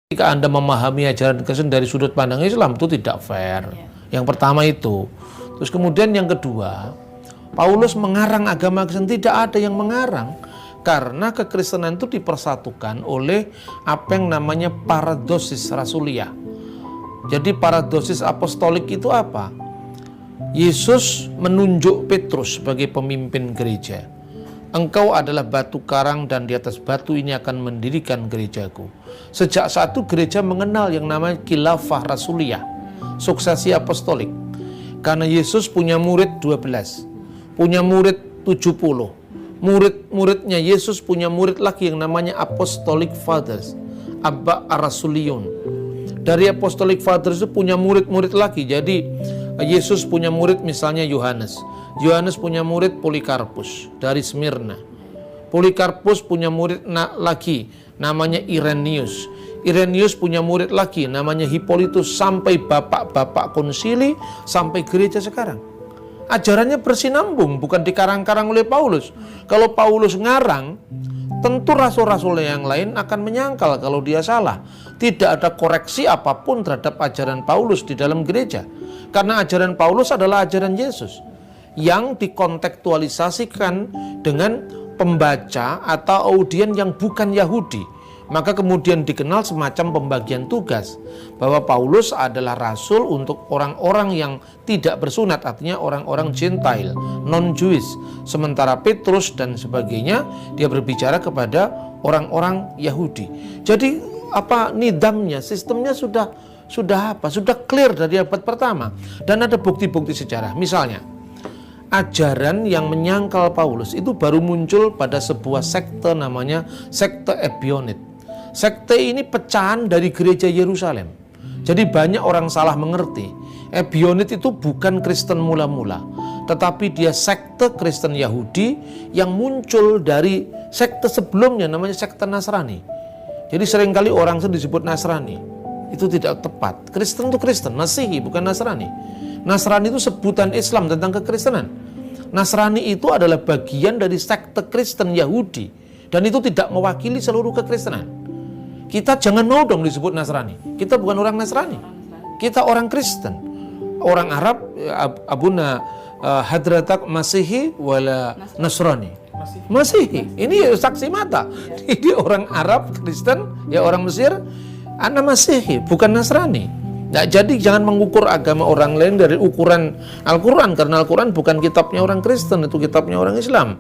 Ketika Anda memahami ajaran Kristen dari sudut pandang Islam, itu tidak fair. Yang pertama itu. Terus kemudian yang kedua, Paulus mengarang agama Kristen, tidak ada yang mengarang. Karena kekristenan itu dipersatukan oleh apa yang namanya paradosis rasuliah. Jadi paradosis apostolik itu apa? Yesus menunjuk Petrus sebagai pemimpin gereja. Engkau adalah batu karang dan di atas batu ini akan mendirikan gerejaku. Sejak saat itu gereja mengenal yang namanya khilafah rasuliah, suksesi apostolik. Karena Yesus punya murid 12, punya murid 70. Murid-muridnya Yesus punya murid lagi yang namanya apostolic fathers, Abba Rasulion. Dari apostolic fathers itu punya murid-murid lagi. Jadi Yesus punya murid misalnya Yohanes. Yohanes punya murid Polikarpus dari Smyrna. Polikarpus punya murid lagi namanya Irenaeus. Irenaeus punya murid lagi namanya Hippolytus, sampai bapak-bapak konsili, sampai gereja sekarang. Ajarannya bersinambung, bukan dikarang-karang oleh Paulus. Kalau Paulus ngarang, tentu rasul-rasul yang lain akan menyangkal kalau dia salah. Tidak ada koreksi apapun terhadap ajaran Paulus di dalam gereja. Karena ajaran Paulus adalah ajaran Yesus yang dikontekstualisasikan dengan pembaca atau audien yang bukan Yahudi. Maka kemudian dikenal semacam pembagian tugas bahwa Paulus adalah rasul untuk orang-orang yang tidak bersunat, artinya orang-orang Gentile, non-Jewish. Sementara Petrus dan sebagainya dia berbicara kepada orang-orang Yahudi. Jadi nidamnya, sistemnya sudah clear dari abad pertama, dan ada bukti-bukti sejarah. Misalnya ajaran yang menyangkal Paulus itu baru muncul pada sebuah sekte namanya sekte Ebionit. Sekte ini pecahan dari gereja Yerusalem. Jadi banyak orang salah mengerti. Ebionit itu bukan Kristen mula-mula, tetapi dia sekte Kristen Yahudi yang muncul dari sekte sebelumnya namanya sekte Nasrani. Jadi seringkali orang disebut Nasrani. Itu tidak tepat. Kristen itu Kristen, Masihi bukan Nasrani. Nasrani itu sebutan Islam tentang kekristenan. Nasrani itu adalah bagian dari sekte Kristen Yahudi, dan itu tidak mewakili seluruh kekristenan. Kita jangan mau dong disebut Nasrani. Kita bukan orang Nasrani. Kita orang Kristen. Orang Arab, Abuna Hadratak Masihi wala Nasrani. Masihi. Ini saksi mata. Ini orang Arab Kristen, ya orang Mesir, Anda Masihi, bukan Nasrani. Nah, jadi jangan mengukur agama orang lain dari ukuran Al-Quran, karena Al-Quran bukan kitabnya orang Kristen, itu kitabnya orang Islam.